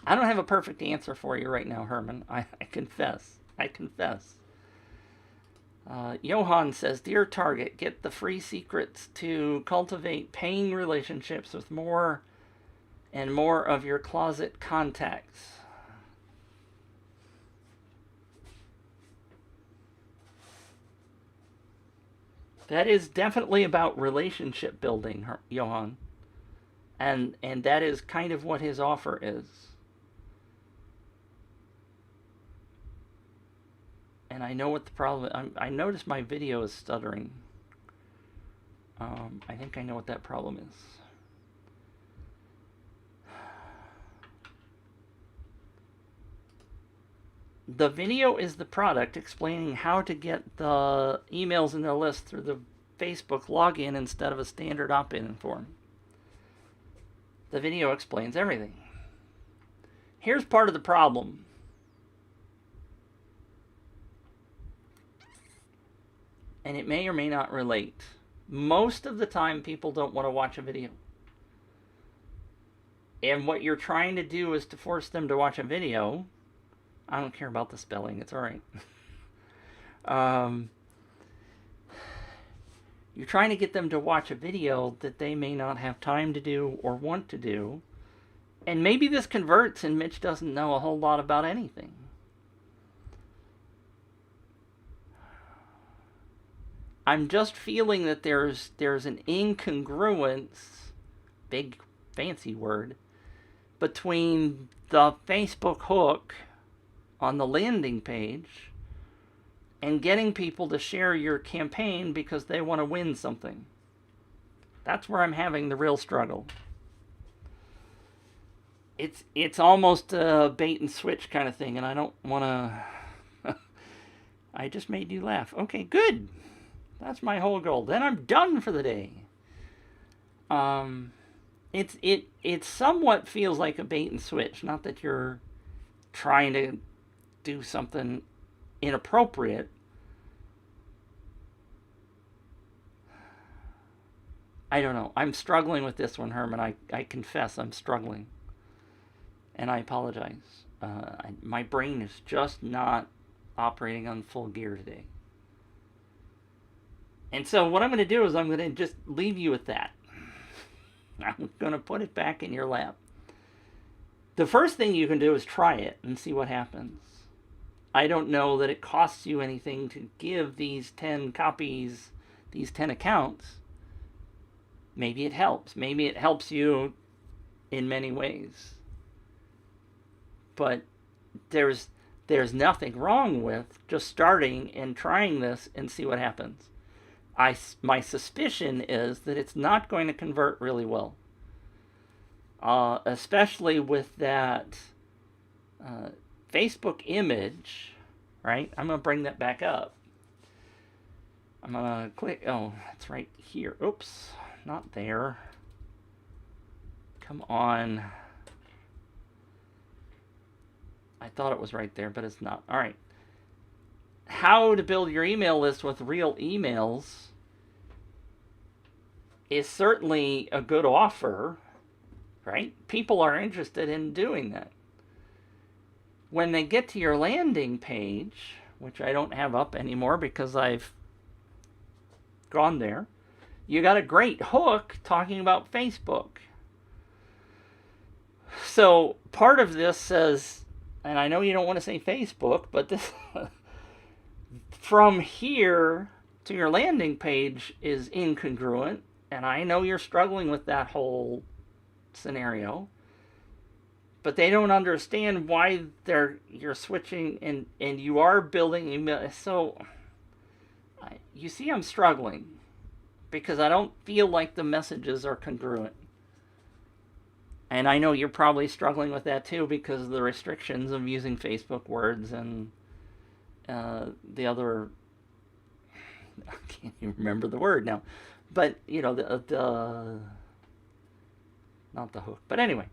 I don't have a perfect answer for you right now, Herman. I confess. Johan says, Dear Target, get the free secrets to cultivate paying relationships with more and more of your closet contacts. That is definitely about relationship building, Johan. And that is kind of what his offer is. And I know what the problem is. I noticed my video is stuttering. I think I know what that problem is. The video is the product explaining how to get the emails in the list through the Facebook login instead of a standard opt-in form. The video explains everything. Here's part of the problem. And it may or may not relate. Most of the time, people don't want to watch a video. And what you're trying to do is to force them to watch a video. I don't care about the spelling. It's all right. You're trying to get them to watch a video that they may not have time to do or want to do. And maybe this converts and Mitch doesn't know a whole lot about anything. I'm just feeling that there's an incongruence, big fancy word, between the Facebook hook on the landing page and getting people to share your campaign because they want to win something. That's where I'm having the real struggle. It's almost a bait and switch kind of thing, and I don't want to... I just made you laugh. Okay, good. That's my whole goal. Then I'm done for the day. It somewhat feels like a bait and switch. Not that you're trying to do something inappropriate. I don't know. I'm struggling with this one, Herman. I confess I'm struggling. And I apologize. My brain is just not operating on full gear today. And so what I'm going to do is I'm going to just leave you with that. I'm going to put it back in your lap. The first thing you can do is try it and see what happens. I don't know that it costs you anything to give these 10 copies, these 10 accounts. Maybe it helps. Maybe it helps you in many ways. But there's nothing wrong with just starting and trying this and see what happens. My suspicion is that it's not going to convert really well. Especially with that Facebook image, right? I'm going to bring that back up. I'm going to click. Oh, it's right here. Oops, not there. Come on. I thought it was right there, but it's not. All right. How to build your email list with real emails is certainly a good offer, right? People are interested in doing that. When they get to your landing page, which I don't have up anymore because I've gone there, you got a great hook talking about Facebook. So part of this says, and I know you don't want to say Facebook, but this from here to your landing page is incongruent, and I know you're struggling with that whole scenario, but they don't understand why you're switching and you are building email. So you see I'm struggling because I don't feel like the messages are congruent. And I know you're probably struggling with that too because of the restrictions of using Facebook words and the other, I can't even remember the word now, but you know, the not the hook, but anyway,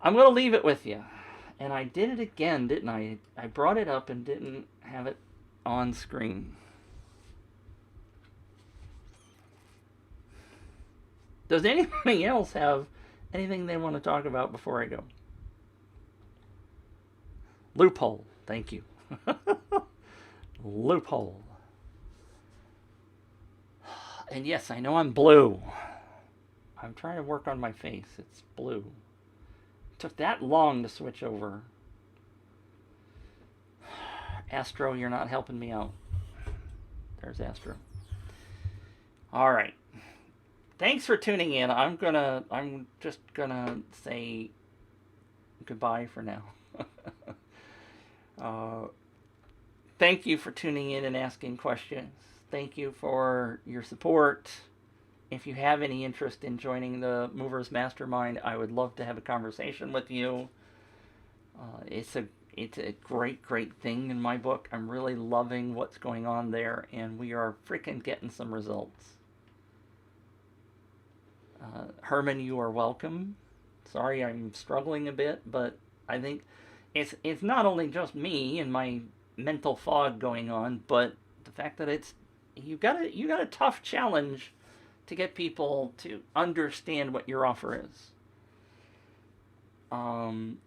I'm going to leave it with you. And I did it again, didn't I? I brought it up and didn't have it on screen. Does anybody else have anything they want to talk about before I go? Loophole. Thank you. Loophole. And yes, I know I'm blue. I'm trying to work on my face. It's blue. It took that long to switch over. Astro, you're not helping me out. There's Astro. All right. Thanks for tuning in. I'm just gonna say goodbye for now. Thank you for tuning in and asking questions. Thank you for your support. If you have any interest in joining the Movers Mastermind, I would love to have a conversation with you. It's a great thing in my book. I'm really loving what's going on there, and we are freaking getting some results. Herman, you are welcome. Sorry I'm struggling a bit, but I think it's not only just me and my mental fog going on, but the fact that you got a tough challenge to get people to understand what your offer is. And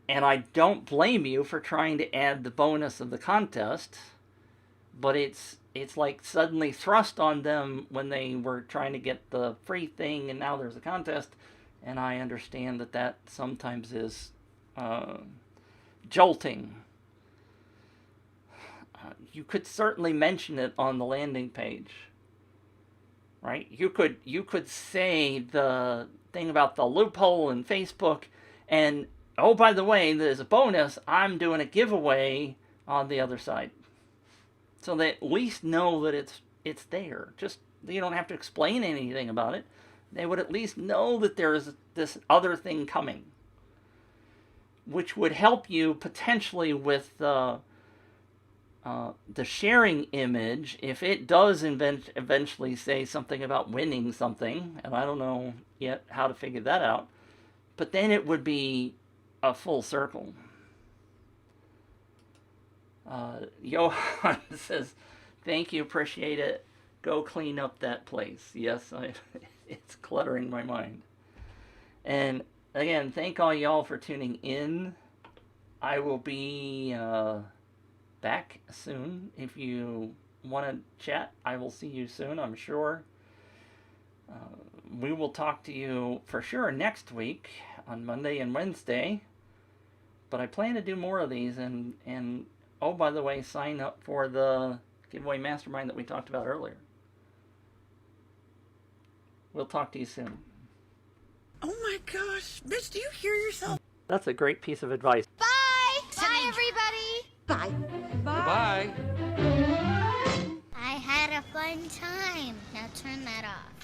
I don't blame you for trying to add the bonus of the contest, but it's like suddenly thrust on them when they were trying to get the free thing and now there's a contest, and I understand that sometimes is jolting. You could certainly mention it on the landing page, right? You could say the thing about the loophole in Facebook, and oh, by the way, there's a bonus. I'm doing a giveaway on the other side. So they at least know that it's there. Just, you don't have to explain anything about it. They would at least know that there's this other thing coming, which would help you potentially with the sharing image if it does eventually say something about winning something, and I don't know yet how to figure that out, but then it would be a full circle. Johan says, thank you, appreciate it. Go clean up that place. Yes, it's cluttering my mind. And again, thank all y'all for tuning in. I will be back soon. If you want to chat, I will see you soon, I'm sure. We will talk to you for sure next week on Monday and Wednesday. But I plan to do more of these, and oh, by the way, sign up for the giveaway mastermind that we talked about earlier. We'll talk to you soon. Oh my gosh, Mitch, do you hear yourself? That's a great piece of advice. Bye! Bye, everybody! Bye. Goodbye. I had a fun time. Now turn that off.